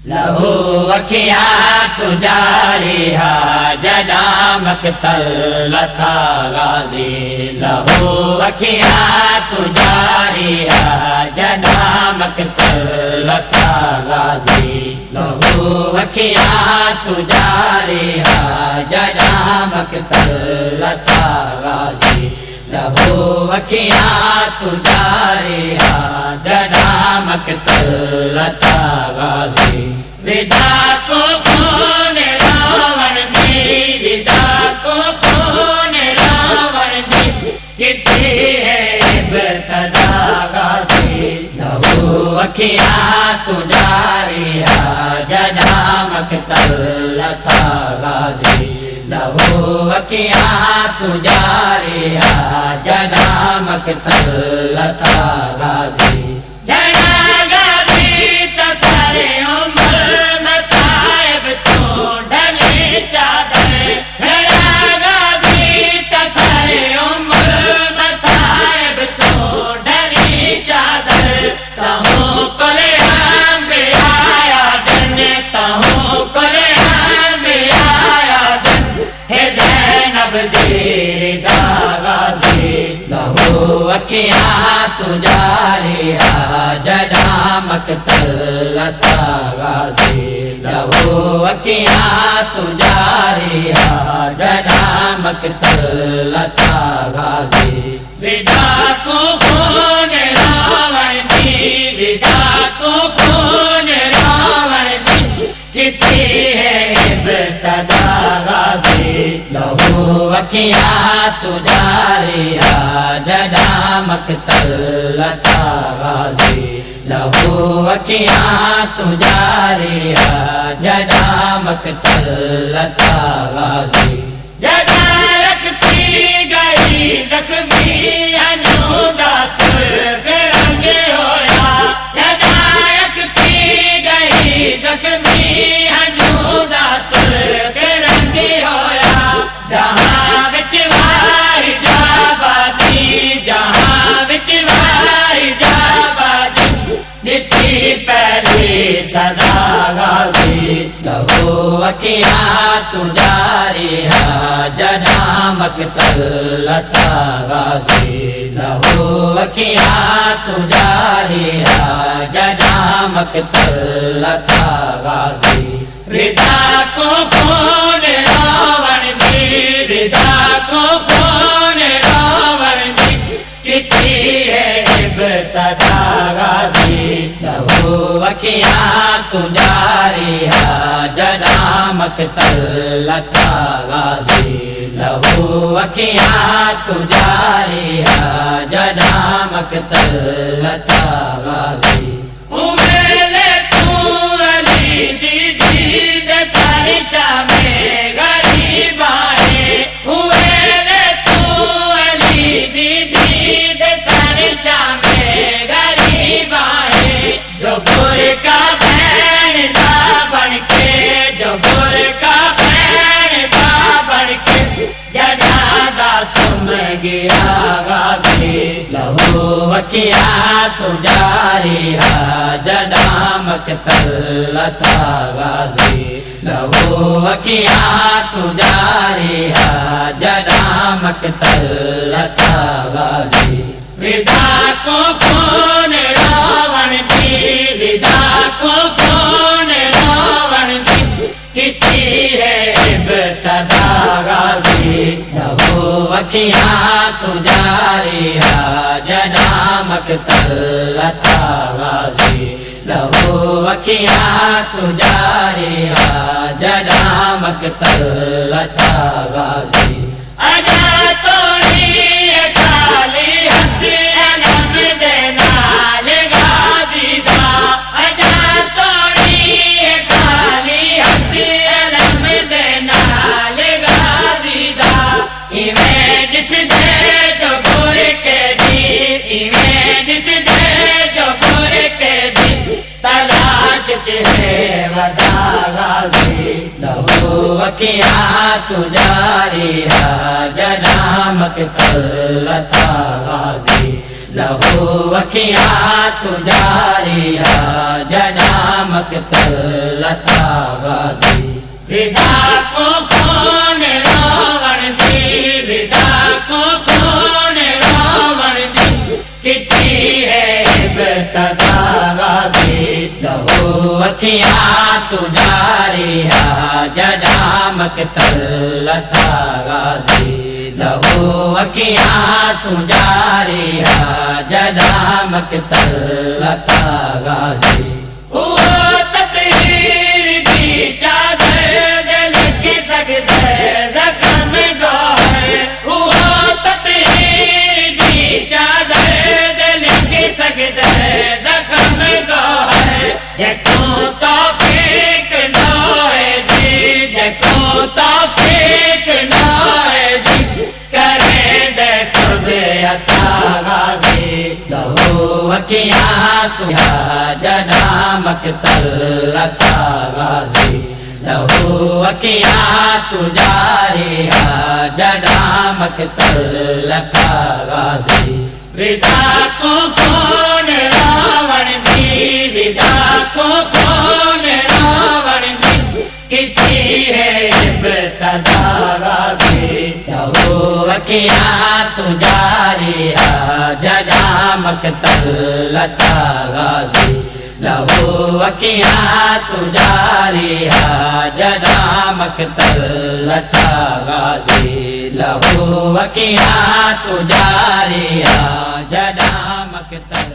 لہو وکھیا تجاری ہا جڈا مقتل لتھا غازی لہو وکھیا تجاری ہا جڈا مقتل لتھا غازی لہو وکھیا تجاری ہا جڈا مقتل لتھا غازی لہو وکھیا تجاری ہا جڈا مقتل لتھا غازی ودا کو خون راون دی ودا کو خون راون دی کتھی ہے ابتدا غازی لہو وکھیا تجاری ہا جڈا مقتل لتھا غازی لہو وکھیا تجاری ہا جڈا مقتل لتھا غازی جڈا غازی تسارے عمر مصائب تو ڈھلی چادر جڈا غازی تسارے عمر مصائب تو ڈھلی چادر تہوں کلے انبیاء دن تہوں کلے انبیاء دن ہے زینب دیر دا غازی لہو وکھیا تجاری ہا جڈا مقتل لتھا غازی لہو وکھیا تجاری ہا جڈا مقتل لتھا غازی ودا کو خون راون دی ودا کو خون راون دی کتھی ہے ابتدا غازی لہو وکھیا تجاری ہا جڈا مقتل لتھا غازی لہو وکھیا تجاری ہا جڈا مقتل لتھا غازی جڈا رکھتی گئی زخمی انو دا سرخ رنگ ہویا جڈا رکھتی گئی زخمی انو دا سرخ رنگ ہویا جہاں وچ واری جا بادی جہاں وچ واری جا بادی دتی پہلی صدا غازی لہو وکھیا تجاری ہا جڈا مقتل لتھا غازی لہو وکھیا تجاری ہا جڈا مقتل لتھا غازی ودا کو خون راون دی ودا کو خون راون دی کتھی ہے ابتدا غازی لہو وکھیا تجاری ہا جڈا مقتل لتھا غازی لہو وکھیا تجاری ہا جڈا مقتل لتھا غازی اویلے تو علی دی دید سر شام غریب آئے اویلے تو علی دی دید سر شام غریب آئے جو برکا بہن دا بن کے جو برکا بہن دا بن کے جڈا دا سم گیا غازی لہو وکھیا تجاری ہا جڈا مقتل لتھا غازی لہو وکھیا تجاری ہا جڈا مقتل لتھا غازی ودا کو خون راون دی ودا کو خون راون دی کتھی ہے ابتدا غازی لہو وکھیا تجاری ہا جڈا مقتل لتھا غازی لہو وکھیا تجاری ہا جڈا مقتل لتھا غازی اجا توڑی خالی ہتھ علم دے نال غازی دا اجا توڑی خالی ہتھ علم دے نال غازی دا ایویں دس دے جو گر کے دی ایویں دس دے جو گر کے دی تلاش چ ہے ودا غازی لہو وکھیا تجاری ہا جڈا مقتل لتھا غازی لہو وکھیا تجاری ہا جڈا مقتل مقتل لتا غازی فدا کو خون راون دی فدا کو خون راون دی کتنی ہے ابتدا غازی لہو اکھیاں تجاری ہے جڑا مقتل لتا غازی لہو اکھیاں تجاری ہے جڑا مقتل لتا غازی اکھیاں تجھا جڑا مقتل لتا غازی لہو اکھیاں تجاری ہے جڑا مقتل لتا غازی فدا کو خون راون دی فدا کو خون راون دی کتنی ہے ابتدا غازی لہو اکھیاں تجاری ہے جڑا مقتل لتا غازی لہو اکھیاں تجاری ہے جڑا مقتل لتا غازی لہو اکھیاں تجاری ہے جڑا مقتل